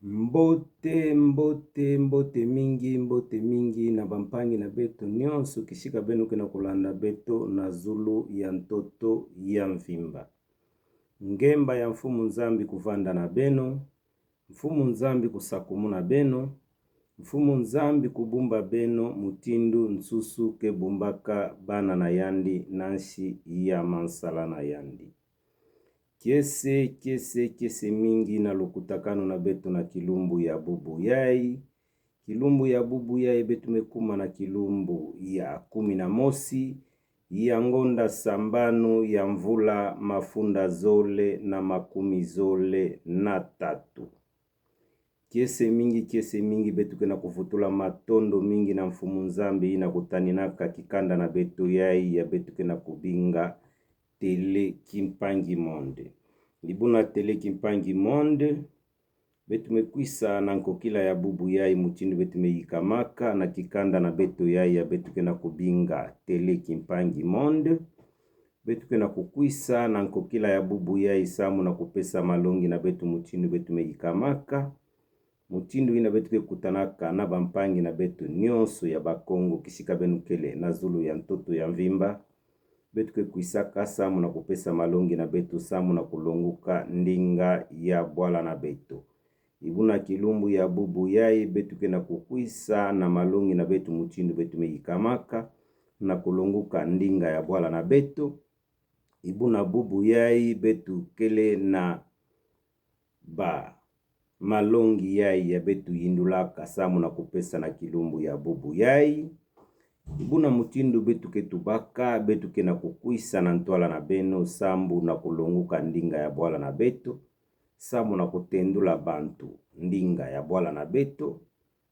Mbote mingi na bampangi na beto nyonso kishika beno kena kulanda beto na zulu ya ntoto ya mvimba. Ngemba ya mfumu nzambi kuvanda na beno, mfumu nzambi kusakumu na beno, mfumu nzambi kubumba beno mutindu nsusu ke bumbaka bana na yandi nanshi ya mansala na yandi. Kiese mingi na lukutakano na beto na kilumbu ya bubu yai. Kilumbu ya bubu yai betu mekuma na kilumbu ya 11 ya ngonda sambanu ya mvula mafunda zole na 13. Kiese mingi betu kena kufutula matondo mingi na mfumu nzambi ina kutaninaka kikanda na beto yai ya betu kena kubinga tele kimpangi monde. Libuna tele kimpangi monde betu mekuisa na nkokila ya bubu yai mutindu betu meyikamaka na kikanda na beto yai ya betu kena kubinga tele kimpangi monde. Betu kena kukuisa na nkokila ya bubu yai samu na kupesa malongi na betu mutindu betu meyikamaka. Mutindu ina betu ke kutanaka na bampangi na betu nyonso ya bakongo kishika benu kele na zulu ya ntoto ya mvimba. Betu ke kuisaka samu na kupesa malongi na betu samu na kulonguka ndinga ya bwala na betu. Ibuna kilumbu ya bubu yai betu ke na kukuisa na malongi na betu mutindu betu meyikamaka na kulonguka ndinga ya bwala na betu. Ibuna bubu yai betu kele na ba malongi yai ya betu yindulaka samu na kupesa na kilumbu ya bubu yai. Ibuna mutindu betu ketubaka betu kena kukuisa na ntwala na beno sambu na kulonguka ndinga ya bwala na betu. Samu na kutendula bantu ndinga ya bwala na betu.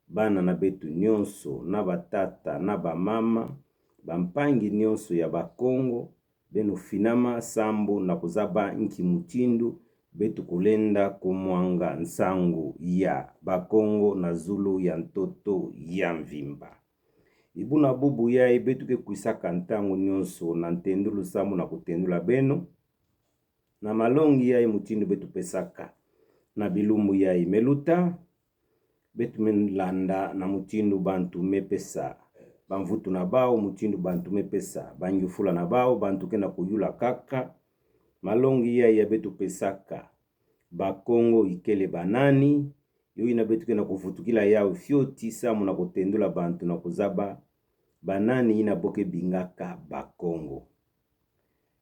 Bana na betu nyonso na batata na bamama. Bampangi nyonso ya bakongo. Benu finama sambu na kuzaba nki mutindu. Betu kulenda kumwanga nsangu ya bakongo na zulu ya ntoto ya mvimba. Ibuna bubu yai betu ke kuisaka ntangu nyonso na ntendulu samu na kutendula beno. Na malongi yai mutindu betu pesaka na bilumbu yai meluta. Betu menlanda na mutindu bantu mepesa banvutu na bao, mutindu bantu mepesa banjufula na bao, bantu kena kuyula kaka. Malongi yai ya betu pesaka bakongo ikele banani. Yo ina betu kena kufutukila yao fioti samu na kutendula bantu na kuzaba banani ina boke bingaka bakongo.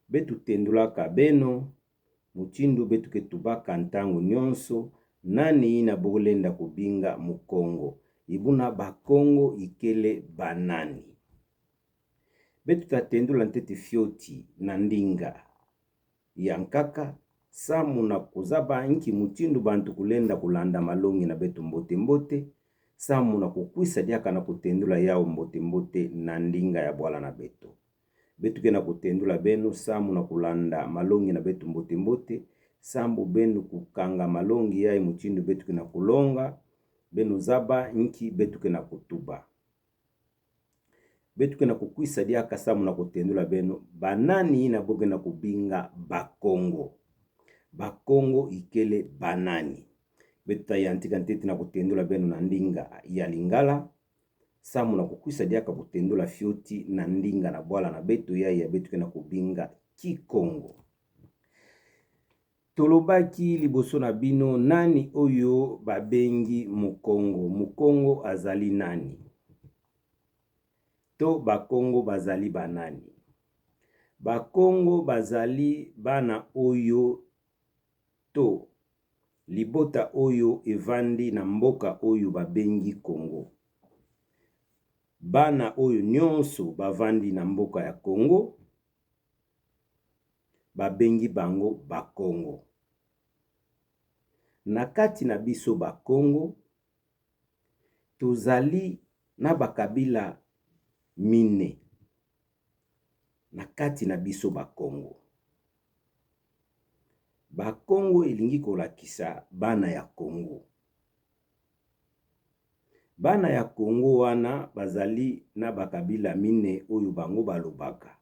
Betu tendulaka beno mutindu betu ketubaka ntangu nyonso nani ina bolenda kubinga mukongo. Ibuna bakongo ikele banani. Betu tatendula ntete fioti na ndinga ya nkaka samu na kuzaba nki mutindu bantu kulenda kulanda malongi na betu mbote. Samu na kukwisa diaka na kutendula yao mbote na ndinga ya bwala na betu. Betu kena kutendula beno samu na kulanda malongi na betu mbote. Sambu benu kukanga malongi yai mutindu betu kena kulonga. Benu zaba nki betu kena kutuba. Betu kena kukwisa diaka samu na kutendula beno. Banani ina boge na kubinga bakongo. Bakongo ikele banani. Betu tayantika ntete na kutendula beno na ndinga ya lingala. Samu na kukwisa diaka kutendula fioti na ndinga na bwala na betu yai ya betu kena kubinga kikongo. Tolobaki liboso na bino nani oyo babengi mukongo. Mukongo azali nani? To bakongo bazali banani? Bakongo bazali bana oyo to libota oyo evandi na mboka oyo babengi Kongo. Bana oyo nyonso bavandi na mboka ya Kongo babengi bango bakongo. Na kati na biso bakongo tozali na bakabila mine. Na kati na biso bakongo. Bakongo elingi kolakisa bana ya Kongo. Bana ya Kongo wana bazali na bakabila mine oyo bango balobaka.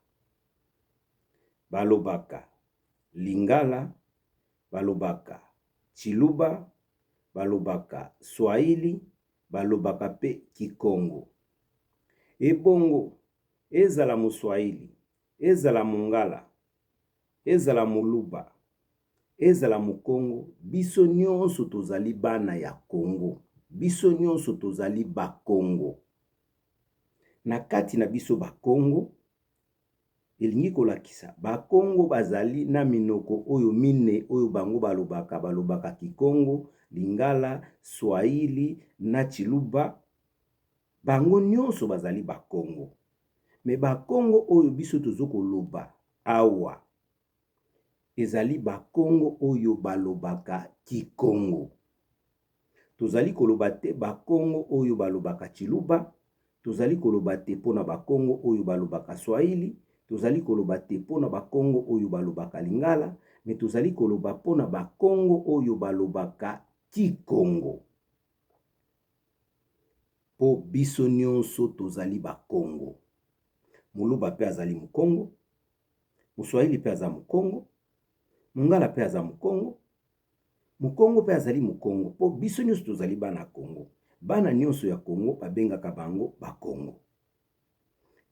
Balobaka Lingala, balobaka Chiluba, balobaka Swahili, balobaka pe Kikongo. Ebongo ezala Muswahili, ezala Mungala, ezala Muluba, ezala Mukongo, biso nyonso tozali bana ya Kongo. Biso nyonso tozali Bakongo. Na kati na biso Bakongo, elingi kolakisa Bakongo bazali na minoko oyo mine oyo bango balobaka Kikongo, Lingala, Swahili na Chiluba. Bango nyonso bazali Bakongo. Me Bakongo oyo biso tozokoloba awa ezali Bakongo oyo balobaka Kikongo. Tozali koloba te Bakongo oyo balobaka Chiluba, tozali koloba te pona Bakongo oyo balobaka Swahili, tozali koloba te pona Bakongo oyo balobaka Lingala, me tozali koloba pona Bakongo oyo balobaka Kikongo. Po biso nyonso tozali Bakongo. Muluba pe azali Mukongo, Muswahili pe azali Mukongo, Mungala pe azali Mukongo, Mukongo pe azali Mukongo. Po biso nyonso tozali bana Kongo. Bana nyonso ya Kongo babengaka bango Bakongo.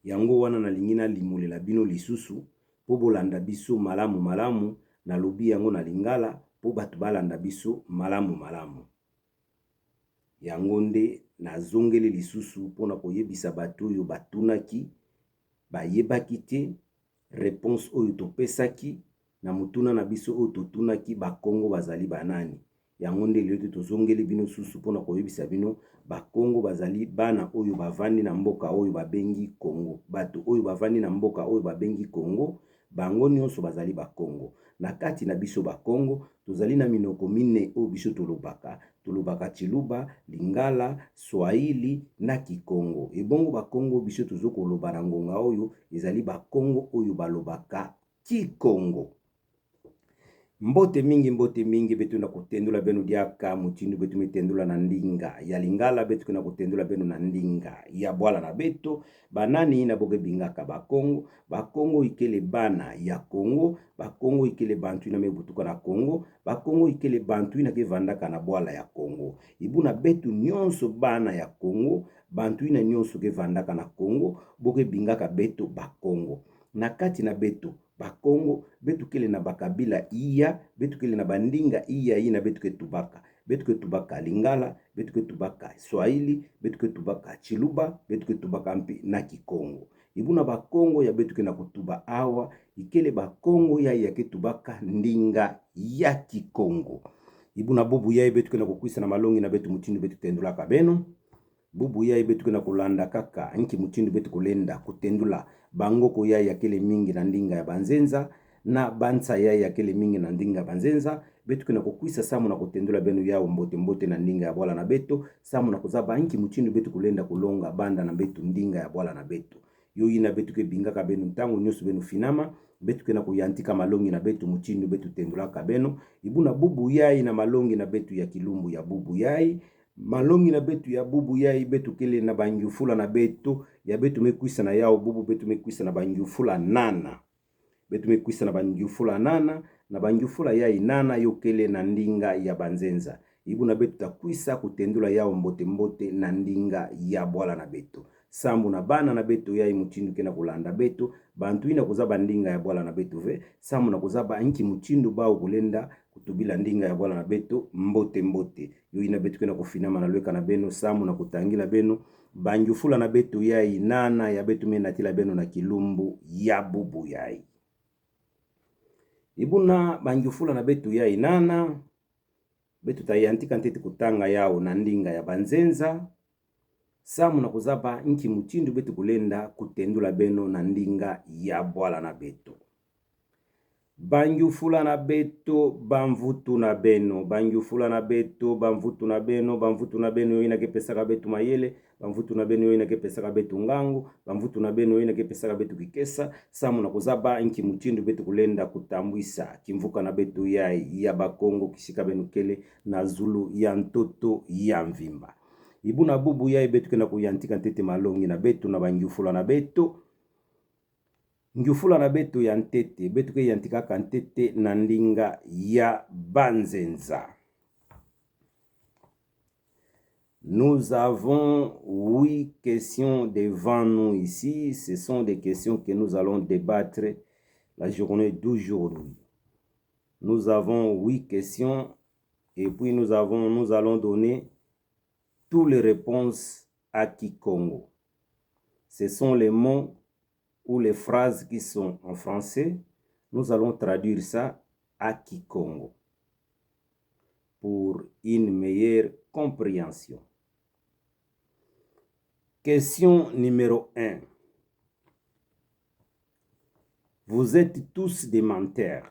Yango wana nalingi nalimulela bino lisusu po bolanda biso malamu malamu, nalobi yango na Lingala po bato balanda biso malamu malamu. Yango nde nazongeli lisusu pona koyebisa bato oyo batunaki bayebaki te réponse oyo topesaki na mutuna na biso oyo totunaki Bakongo bazali banani. Yango nde lelo tozongeli bino susu pona koyebisa bino Bakongo bazali bana oyo bavandi na mboka oyo babengi Kongo. Bato oyo bavandi na mboka oyo babengi Kongo, bango nyonso bazali Bakongo. Na kati na biso Bakongo tozali na minoko mine oyo biso tolobaka Chiluba, Lingala, Swahili na Kikongo. Ebongo Bakongo biso tozokoloba na ngonga oyo ezali Bakongo oyo balobaka Kikongo. Mbote mingi betu na kutendula benu diaka mutindu betu mitendula na ndinga ya Lingala, betu na kutendula benu na ndinga ya Bwala na beto banani na boge bingaka Bakongo. Bakongo ikele bana ya Kongo, Bakongo ikele bantu na mebutuka na Kongo, Bakongo ikele bantu na kevandaka na Bwala ya Kongo. Ibuna betu nyonso bana ya Kongo, bantu na nyonso kevandaka na Kongo, boge bingaka beto Bakongo. Na kati na beto Bakongo betu kele na bakabila iya, betu kele na bandinga iya ina betu ke tubaka. Betu ke tubaka Lingala, betu ke tubaka Swahili, betu ke tubaka Chiluba, betu ke tubaka mpi na Kikongo. Ibuna Bakongo ya betu ke na kutuba awa, ikele Bakongo ya ke tubaka ndinga ya Kikongo. Ibuna bubu ya betu ke na kukwisa na malongi na betu mutindu betu tendula kabeno. Bubu ya betu ke na kulanda kaka, nki mutindu betu kulenda kutendula bangoko ya kele mingi na ndinga ya Banzenza na bansa ya kele mingi na ndinga ya Banzenza. Betu kena kukwisa samu na kutendula benu yao mbote na ndinga ya Bwala na beto, samu na kuzaba nki muchindu betu kulenda kulonga banda na betu ndinga ya Bwala na beto. Yoyi na betu ke bingaka benu ntango nyusu benu finama, betu kena kuyantika malongi na betu muchindu betu tendula kabeno. Ibuna bubu yai na malongi na betu ya kilumbu ya bubu yai. Malongi na betu ya bubu yai betu kele na banjufula na betu ya betu mekwisa na yao bubu betu mekwisa na banjufula nana. Betu mekwisa na banjufula nana na banjufula yai nana yo kele na ndinga ya Banzenza. Ibu na betu takwisa kutendula yao mbote na ndinga ya Bwala na betu. Sambu na bana na betu yai muchindu kena kulanda betu, bantu ina kuzaba ndinga ya Bwala na betu ve, sambu na kuzaba nki muchindu bao kulenda kutubila ndinga ya Bwala na betu mbote. Yo ina betu kena kufinama na lweka na beno, sambu na kutangila beno, banjufula na betu yai nana ya betu mena tila beno na kilumbu ya bubu yai. Ibuna banjufula na betu yai nana, betu tayantika ntete kutanga yao na ndinga ya Banzenza, samu na kuzaba nki muchindu betu kulenda kutendula beno na ndinga ya Bwala na beto. Banjufula na beto bamvutu na beno, banjufula na beto bamvutu na beno, bamvutu na beno yoina kepesaka betu mayele, bamvutu na beno yoina kepesaka betu ngangu, bamvutu na beno yoina kepesaka betu kikesa, samu na kuzaba nki muchindu betu kulenda kutambwisa kimvuka na betu yai ya Bakongo kisika benu kele na Zulu ya ntoto ya mvimba. Ibuna bubu yai betu kena kuyantika ntete malongi na betu na banjufula na beto. Njufula na betu ya ntete, betu ke yantika kantete na ndinga ya Banzenza. Nous avons 8 questions devant nous ici. Ce sont des questions que nous allons débattre la journée d'aujourd'hui. Nous avons 8 questions et puis nous allons donner toutes les réponses à quiconque. Ce sont les mots ou les phrases qui sont en français. Nous allons traduire ça à quiconque pour une meilleure compréhension. Question numéro 1. Vous êtes tous des menteurs.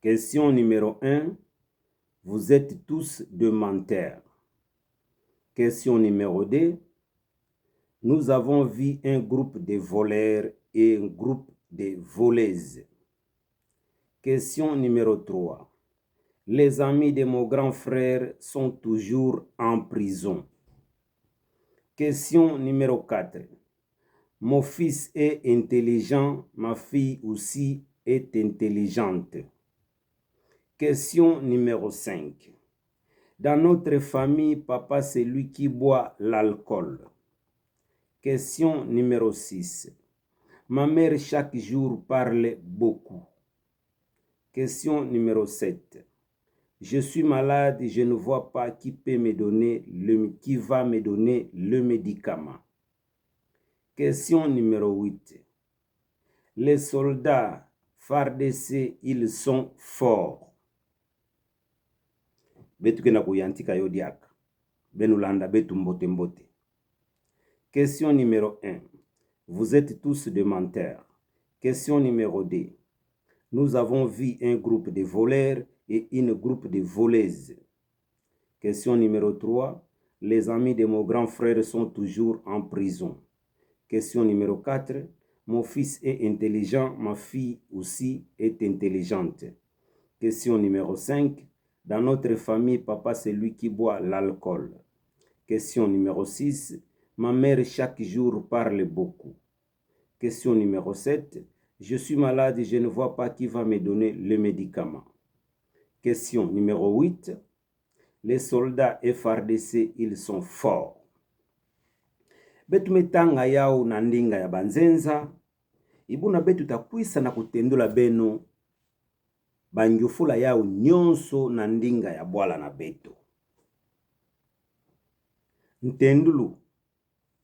Question numéro 1. Vous êtes tous des menteurs. Question numéro 2. Nous avons vu un groupe de voleurs et un groupe de voleuses. Question numéro 3. Les amis de mon grand frère sont toujours en prison. Question numéro 4. Mon fils est intelligent, ma fille aussi est intelligente. Question numéro 5. Dans notre famille, papa c'est lui qui boit l'alcool. Question numéro 6. Ma mère chaque jour parle beaucoup. Question numéro 7. Je suis malade, je ne vois pas qui va me donner le médicament. Question numéro 8. Les soldats FARDC, ils sont forts. Betukena kuyantika yodiaka. Benulanda betu mbote mbote. Question numéro 1. Vous êtes tous des menteurs. Question numéro 2. Nous avons vu un groupe de voleurs et un groupe de voleuses. Question numéro 3. Les amis de mon grand frère sont toujours en prison. Question numéro 4. Mon fils est intelligent, ma fille aussi est intelligente. Question numéro 5. Dans notre famille, papa c'est lui qui boit l'alcool. Question numéro 6. Ma mère chaque jour parle beaucoup. Question numéro 7. Je suis malade et je ne vois pas qui va me donner le médicament. Question numéro 8. Les soldats FARDC, ils sont forts. Betu metanga yao na ndinga ya banzenza. Ibuna betu takwisa na kutendula beno. Banjufula yao nyonso na ndinga ya bwala na betu. Ntendulu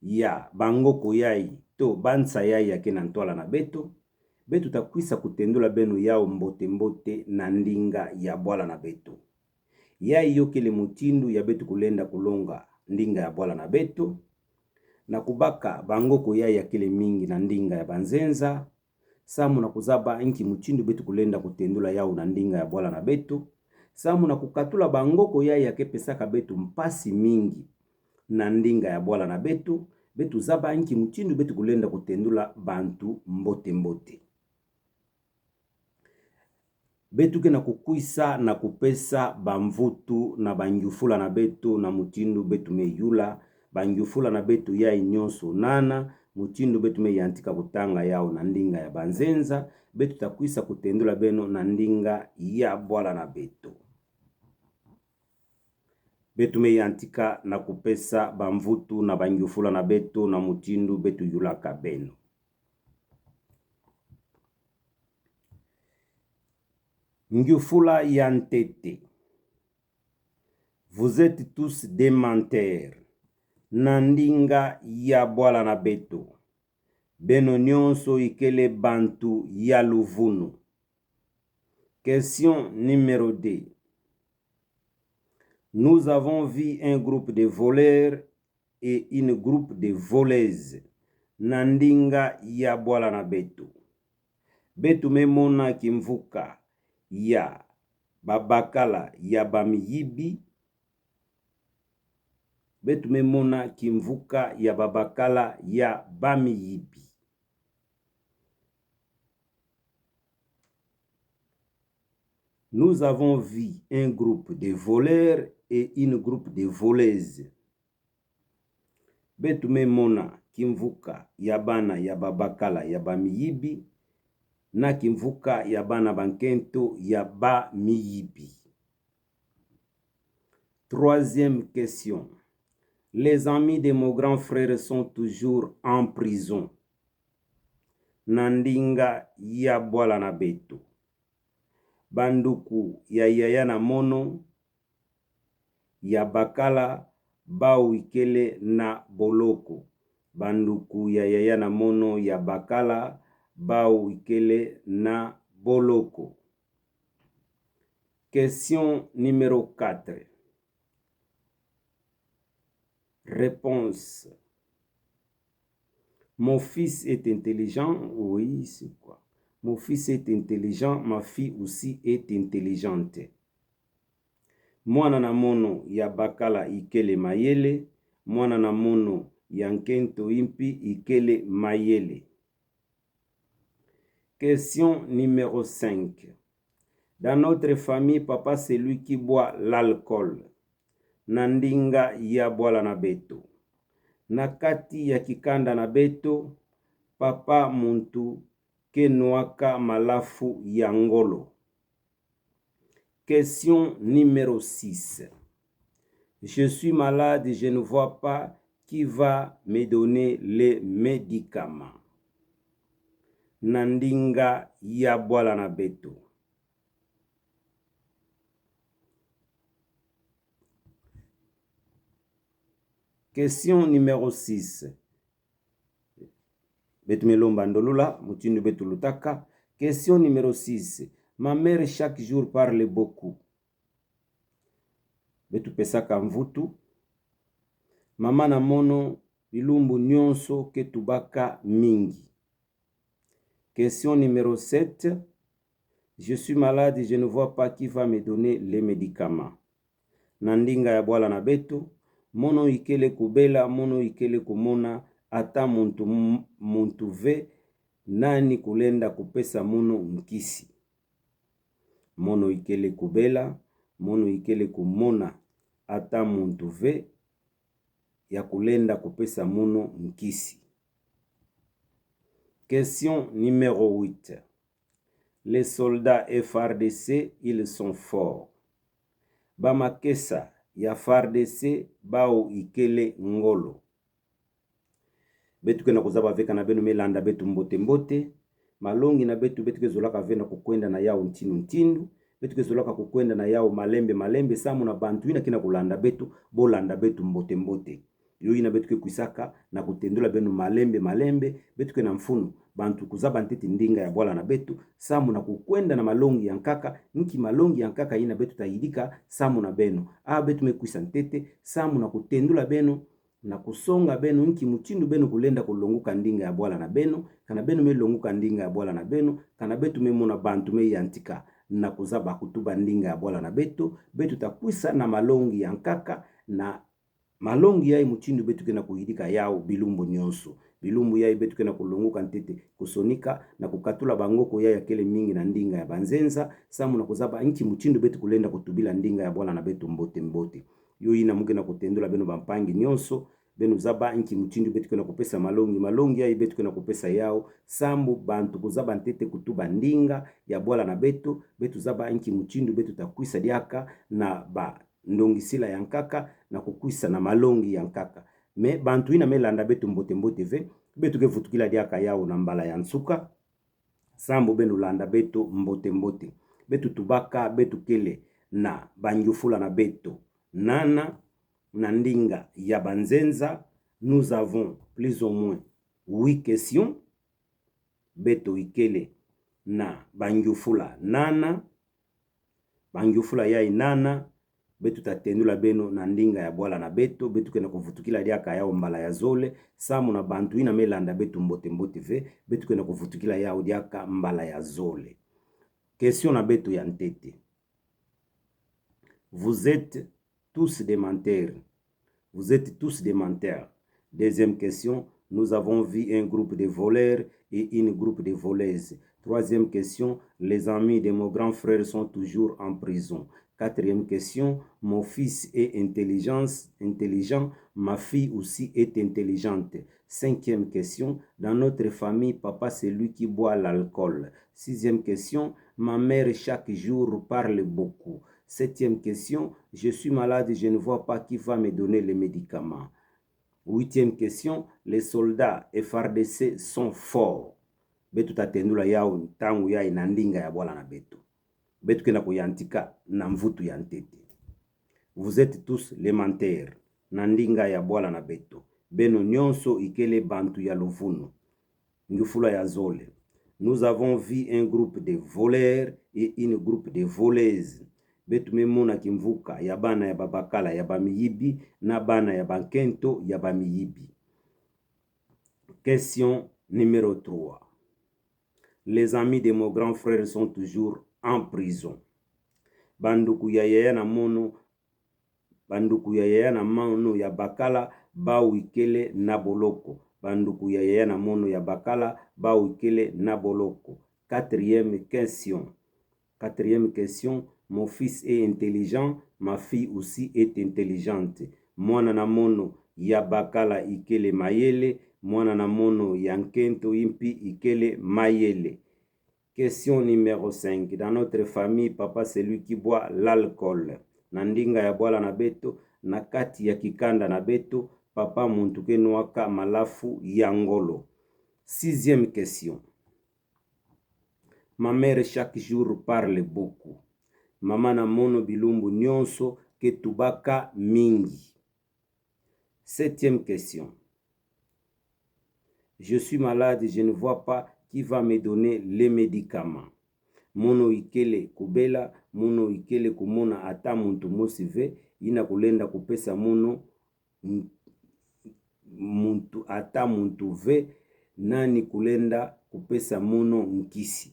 ya bangoko yai to bansa yai ya kena ntwala na betu. Betu takwisa kutendula beno yao mbote mbote na ndinga ya bwala na betu. Yai yokele mutindu ya betu kulenda kulonga ndinga ya bwala na betu. Na kubaka bangoko yai ya kele mingi na ndinga ya banzenza. Samu na kuzaba inki mutindu betu kulenda kutendula yao na ndinga ya bwala na betu. Samu na kukatula bangoko yai ya kepesaka betu mpasi mingi na ndinga ya bwala na betu. Betu zaba inki mutindu betu kulenda kutendula bantu mbote mbote. Betu ke na kukuisa na kupesa bamvutu na banjufula na betu na mutindu betu meyula. Banjufula na betu yai nyonso nana. Mutindu betu meyantika kutanga yao na ndinga ya banzenza. Betu takuisa kutendula beno na ndinga ya bwala na betu. Betu meyantika na kupesa bamvutu na banjufula na betu na mutindu betu yulaka beno. Njufula ya ntete. Vous êtes tous des menteurs. Nandinga ya bwala na betu. Beno nyonso ikele bantu ya luvunu. Question numéro 2. Nous avons vu un groupe de voleurs et un groupe de voleuses. Nandinga ya bwala na betu. Betu memona kimvuka ya babakala ya bamiyibi. Betu memona kimvuka ya babakala ya bamiyibi. Nous avons vu un groupe de voleurs et un groupe de voleuses. Betu memona kimvuka ya bana ya babakala ya bamiyibi na kimvuka ya bana bankento ya bamiyibi. Troisième question. Les amis de mon grand frère sont toujours en prison. Nandinga ya bwala na beto. Banduku ya yaya na mono ya bakala bao ikele na boloko. Banduku ya yaya na mono ya bakala bao ikele na boloko. Question numéro 4. Réponse. Mon fils est intelligent. Oui, c'est quoi? Mon fils est intelligent, ma fille aussi est intelligente. Mwana na mono ya bakala ikele mayele. Mwana na mono ya nkento impi ikele mayele. Question numéro 5. Dans notre famille, papa c'est lui qui boit l'alcool. Nandinga ya bwala na beto. Nakati ya kikanda na beto, papa muntu kenwaka malafu ya ngolo. Question numéro 6. Je suis malade, je ne vois pas qui va me donner les médicaments. Nandinga ya bwala na beto. Question numéro 6. Betumelomba ndolula, mutindu betulutaka. Question numéro 6. Ma mère chaque jour parle beaucoup. Betu pesaka mvutu. Mama na mono bilumbu nyonso ketubaka mingi. Question numéro 7. Je suis malade, je ne vois pas qui va me donner les médicaments. Nandinga ya bwala na beto. Mono ikele kubela, mono ikele kumona, ata muntu ve, nani kulenda kupesa mono mkisi. Mono ikele kubela, mono ikele kumona, ata muntu ve, ya kulenda kupesa mono mkisi. Question numéro 8. Les soldats FARDC, ils sont forts. Bamakesa ya FARDC bao ikele ngolo. Betu kena kuzaba veka na benu melanda betu mbote mbote. Malongi na betu kezolaka vena kukwenda na yao ntindu ntindu. Betu kezolaka kukwenda na yao malembe malembe. Samu na bantu ina kina kulanda betu. Bolanda betu mbote mbote. Yo ina betu kwisaka na kutendula benu malembe malembe. Betu kena mfunu. Bantu kuzaba ntiti ndinga ya bwala na betu. Samu na kukwenda na malongi ya nkaka. Nki malongi ya nkaka ina betu taidika. Samu na benu. Betu mekwisa ntete. Samu na kutendula benu. Na kusonga benu nki mutindu benu kulenda kulonguka ndinga ya bwala na benu. Kana benu melonguka ndinga ya bwala na benu. Kana betu memona bantu me yantika. Na kuzaba kutuba ndinga ya bwala na betu. Betu takwisa na malongi ya nkaka. Na malongi ya mutindu betu kena kuhidika yao bilumbu nyonso. Bilumbu ya betu kena kulonguka ntete kusonika. Na kukatula bangoko ya kele mingi na ndinga ya banzenza. Samu na kuzaba nki mutindu betu kulenda kutubila ndinga ya bwala na betu mbote mbote. Yo ina muke na kutendula benu bampangi nyonso. Benu zaba nki mutindu betu kena kupesa malongi. Malongi ya betu kena kupesa yao. Sambu bantu kuzaba ntete kutuba ndinga ya bwala na betu. Betu zaba nki mutindu betu takwisa diaka na ba ndongisila ya nkaka. Na kukwisa na malongi ya nkaka. Me bantu ina melanda betu mbote mbote ve. Betu ke futukila diaka yao na mbala ya nsuka. Sambu benu landa betu mbote mbote. Betu tubaka betu kele na banjufula na betu. Nana Nandinga ya banzenza, nous avons plus ou moins 8 questions. Beto ikele na banjufula nana. Banjufula ya nana. Betu tatendula beno Nandinga ya bwala na beto. Betu kena kufutukila diaka yao mbala ya zole. Samu na bantu ina melanda betu mbote mbote ve. Betu kena kufutukila yao diaka mbala ya zole. Question na beto ya ntete. Vous êtes tous des menteurs. Vous êtes tous des menteurs. Deuxième question. Nous avons vu un groupe de voleurs et une groupe de voleuses. Troisième question. Les amis de mon grand frère sont toujours en prison. Quatrième question. Mon fils est intelligent. Ma fille aussi est intelligente. Cinquième question. Dans notre famille, papa c'est lui qui boit l'alcool. Sixième question. Ma mère chaque jour parle beaucoup. Septième question, je suis malade, je ne vois pas qui va me donner les médicaments. 8e question, les soldats FARDC sont forts. Betu tatendula yao ntangu ya inandinga ya bwala na betu. Betu kena kuyantika na mvutu ya ntete. Vous êtes tous lémentaires. Nandinga ya bwala na betu. Beno nyonso ikele bantu ya Luvunu. Ngufula ya Zole. Nous avons vu un groupe de voleurs et une groupe de voleuses. Betu memona kimvuka ya bana ya babakala ya bamiyibi na bana ya bankento ya bamiyibi. Question numéro 3. Les amis de mon grand frère sont toujours en prison. Banduku ya yaya na mono ya bakala ba wikele na boloko. Banduku ya yaya na mono ya bakala ba wikele na boloko. Quatrième question. Mon fils est intelligent, ma fille aussi est intelligente. Mwana na mono ya bakala ikele mayele, mwana na mono ya nkento impi ikele mayele. Question numéro 5. Dans notre famille, papa c'est lui qui boit l'alcool. Nandinga ya bwala na beto, na kati ya kikanda na beto, papa muntuke nwaka malafu ya ngolo. 6e question. Ma mère chaque jour parle beaucoup. Mama na mono bilumbu nyonso ke tubaka mingi. 7e question. Je suis malade, je ne vois pas qui va me donner les médicaments. Mono ikele kubela, mono ikele kumona ata muntu mosive, ina kulenda kupesa mono muntu ata muntu ve, nani kulenda kupesa mono nkisi.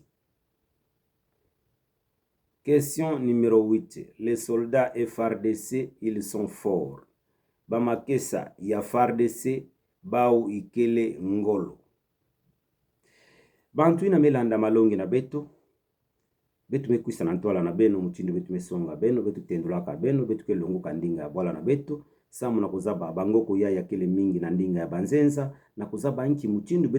Question numéro 8. Les soldats FARDC, ils sont forts. Bamakesa ya FARDC, bau ikele ngolo. Bantu ina melanda malongi na beto. Betu mekwisa na ntwala na beno, mchindu betu mesonga beno, betu tendulaka beno, betu ke longu kandinga ya bwala na beto. Samu na kuzaba bangoko ya kele mingi na ndinga ya banzenza. Na kuzaba nki mchindu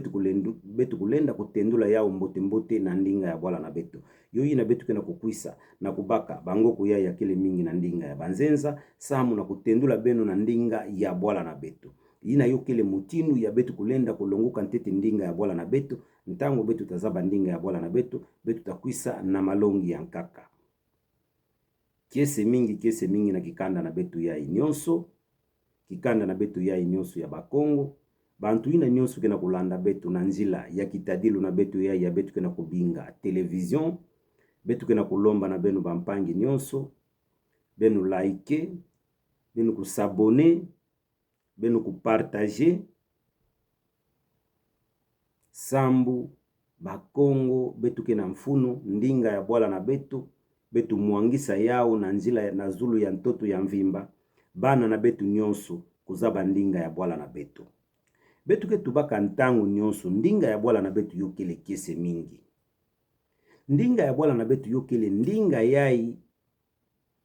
betu kulenda kutendula yao mbote mbote na ndinga ya bwala na beto. Yoyi na betu kena kukwisa na kubaka bangoko ya kele mingi na ndinga ya banzenza. Samu na kutendula beno na ndinga ya bwala na beto. Ina yokele mutinu ya betu kulenda kulonguka ntete ndinga ya bwala na beto. Ntango betu tazaba ndinga ya bwala na betu. Betu takwisa na malongi ya nkaka. Kiese mingi na kikanda na betu ya inyonso. Kikanda na betu ya inyonso ya bakongo. Bantu ina nyonso kena kulanda betu na nzila ya kitadilu na betu ya betu kena kubinga television. Betu kena kulomba na benu bampangi nyonso. Benu like. Benu kusabone. Benu kupartage. Sambu bakongo betu kena mfuno ndinga ya bwala na betu. Betu muangisa yao na nzila na zulu ya ntoto ya mvimba. Bana na betu nyonso kuzaba ndinga ya bwala na betu. Betu ke tubaka ntangu nyonso ndinga ya bwala na betu yokele kiese mingi. Ndinga ya bwala na betu yokele ndinga yai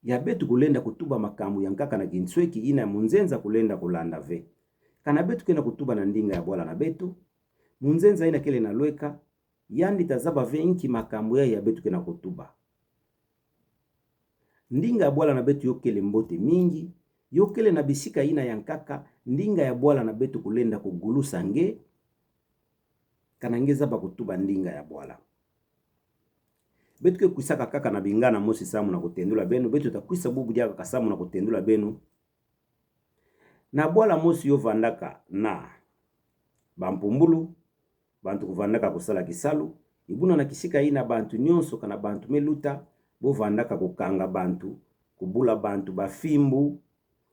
ya betu kulenda kutuba makamu ya nkaka na ginsweki ina munzenza kulenda kulanda ve. Kana betu kena kutuba na ndinga ya bwala na betu. Munzenza ina kele na lweka. Yandi tazaba ve inki makamu ya betu kena kutuba. Ndinga ya bwala na betu yokele mbote mingi. Yokele na bisika ina ya nkaka. Ndinga ya bwala na betu kulenda kugulusa nge. Kana nge zaba kutuba ndinga ya bwala. Betu ke kuisaka kaka na bingana mosi samu na kutendula benu. Betu takuisa bubu diaka kasamu na kutendula benu. Na bwala mosi yo vandaka na bampumbulu. Bantu kuvandaka kusala kisalu. Ibuna na kisika ina bantu nyonso kana bantu meluta. Bo vandaka kukanga bantu. Kubula bantu bafimbu.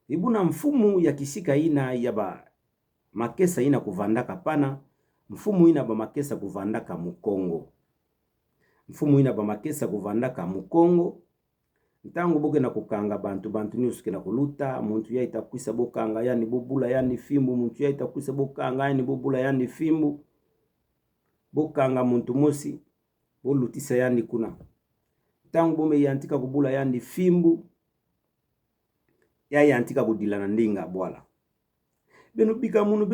Ibuna mfumu ya kisika ina ya ba makesa ina kuvandaka pana. Mfumu ina ba makesa kuvandaka mukongo. Mfumu ina ba makesa kuvandaka mukongo. Ntango boke na kukanga bantu nyusuke na kuluta. Muntu ya itakwisa bokanga yani bobula yani fimbu. Muntu ya itakwisa bokanga yani bobula yani fimbu. Bokanga muntu mosi. Bolutisa yani kuna. Ntango bome yantika kubula yani fimbu. Ya yantika kudila na ndinga bwala. Benu bika munu.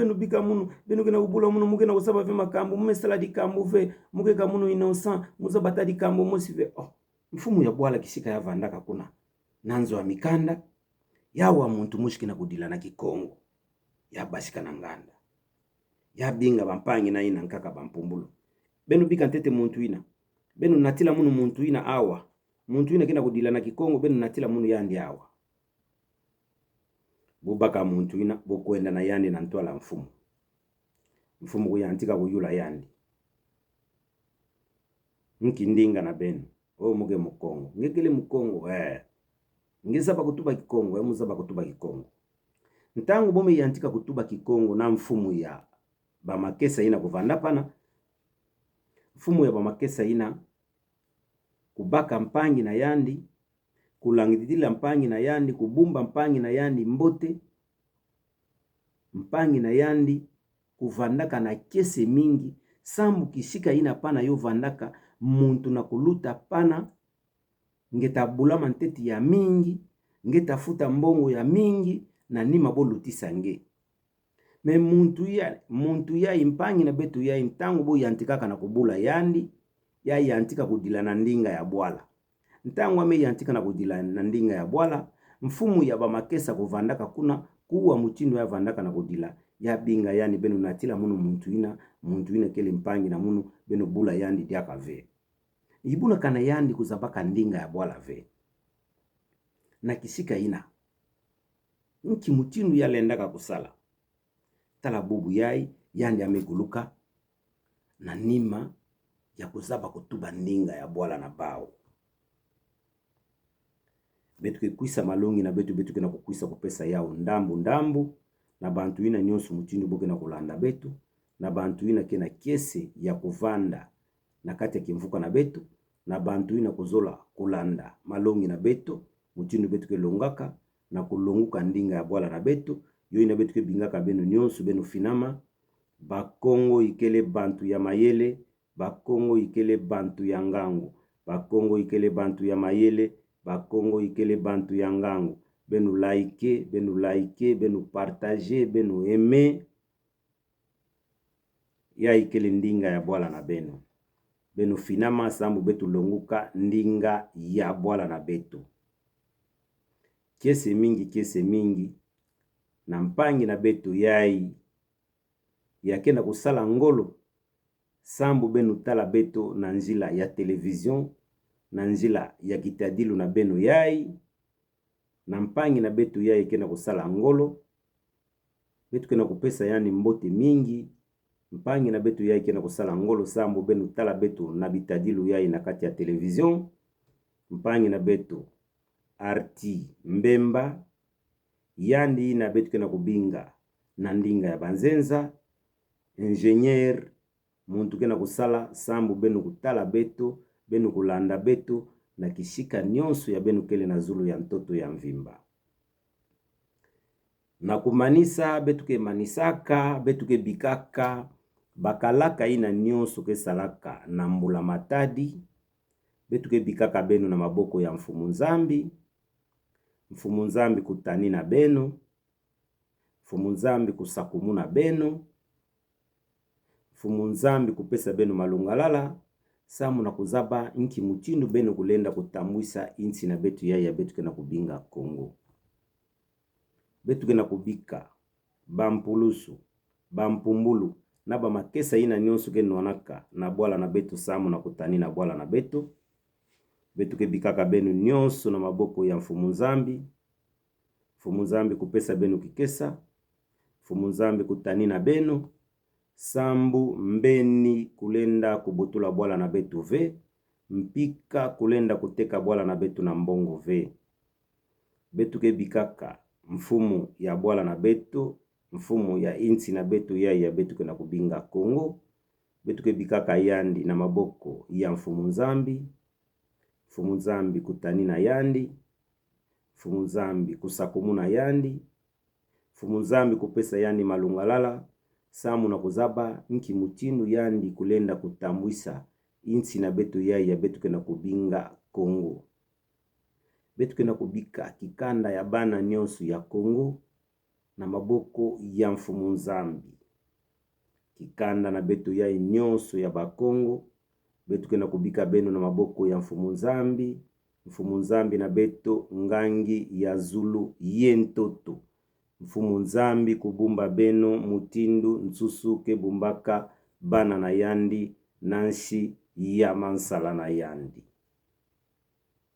Benu kena kubula munu. Muke na kusaba ve makambu. Mume saladi kambu ve. Muke ka munu innocent. Muza batadi kambu mosi ve. Oh. Mfumu ya bwala kisika ya vandaka kuna. Nanzo wa mikanda. Yawa muntu mushiki na kudila na kikongo. ya basika na nganda ya binga bampangi na ina nkaka bampumbulu benu bika ntete muntu ina benu natila munu muntu ina awa muntu ina kina kudila na kikongo benu natila munu yandi awa bubaka muntu ina bokwenda na yandi na ntwala mfumu kuyantika kuyula yandi nkindinga na benu muge mukongo ngekele mukongo ngezaba kutuba kikongo muzaba kutuba kikongo ntangu bome yantika kutuba kikongo na mfumu ya bamakesa ina kuvanda pana mfumu ya bamakesa ina kubaka mpangi na yandi kulangidila mpangi na yandi kubumba mpangi na yandi mbote mpangi na yandi kuvandaka na kese mingi sambu kishika ina pana yo vandaka muntu na kuluta pana ngeta bulama nteti ya mingi ngeta futa mbongo ya mingi na nima bolutisa nge me muntu ya impangi na betu ya ntango bo yantikaka na kubula yandi ya yantika kudila na ndinga ya bwala ntango ame yantika na kudila na ndinga ya bwala mfumu ya bamakesa kuvandaka kuna kuwa mutindo ya vandaka na kudila ya binga yani benu natila munu muntu ina kele mpangi na munu benu bula yandi diaka ve ibuna kana yandi kuzabaka ndinga ya bwala ve na kisika ina nki mutindo ya lendaka kusala tala bubu yai yandi ameguluka na nima ya kuzaba kutuba ndinga ya bwala na bao betu kekuisa malongi na betu kena kukuisa kupesa yao ndambu na bantu ina nyonso mutindo boke na kulanda betu na bantu ina kena kese ya kuvanda na kati ya kimvuka na betu na bantu ina kuzola kulanda malongi na betu mutindo betu kelongaka na kulonguka ndinga ya bwala na betu yo ina betu kebingaka benu nyonso benu finama bakongo ikele bantu ya mayele bakongo ikele bantu ya ngangu bakongo ikele bantu ya mayele bakongo ikele bantu ya ngangu benu like benu partager benu aimer ya ikele ndinga ya bwala na benu finama sambu betu longuka ndinga ya bwala na betu kese mingi na mpangi na betu yai yakenda kusala ngolo sambu benu tala betu na nzila ya television na nzila ya kitadilu na benu yai na mpangi na betu yai kenda kusala ngolo betu kena kupesa yani mbote mingi mpangi na betu yai kena kusala ngolo sambu benu tala betu na bitadilu yai na kati ya television mpangi na betu arti mbemba yandi na betu kena kubinga na ndinga ya banzenza ingenieur muntu kena kusala sambu benu kutala betu benu kulanda betu na kishika nyonso ya benu kele na zulu ya ntoto ya mvimba na kumanisa betu ke manisaka betu ke bikaka bakalaka ina nyonso ke salaka na mbula matadi betu ke bikaka benu na maboko ya mfumu nzambi kutani na benu mfumu nzambi kusakumu na benu mfumu nzambi kupesa benu malungalala samu na kuzaba nki mutindo benu kulenda kutamwisa inchi na betu ya betu kena kubinga Kongo betu kena kubika bampulusu bampumbulu na bamakesa ina nyonso ke nonaka na bwala na betu samu na kutani na bwala na betu ke bikaka benu nyonso na maboko ya mfumu nzambi kupesa benu kikesa mfumu nzambi kutani na benu sambu mbeni kulenda kubutula bwala na betu ve mpika kulenda kuteka bwala na betu na mbongo ve betu ke bikaka mfumu ya bwala na betu mfumu ya inchi na betu ya betu kena kubinga Kongo betu ke bikaka yandi na maboko ya mfumu nzambi kutani na yandi mfumu nzambi kusakumu na yandi mfumu nzambi kupesa yandi malungalala samu na kuzaba nki mutindo yandi kulenda kutambwisa inchi na betu ya betu kena kubinga Kongo betu kena kubika kikanda ya bana nyonso ya Kongo na maboko ya mfumu nzambi kikanda na betu ya nyonso ya bakongo betu kena kubika benu na maboko ya mfumu nzambi na betu ngangi ya zulu yentoto mfumu nzambi kubumba beno mutindu nsusu kebumbaka bana na yandi nanshi ya mansala na yandi.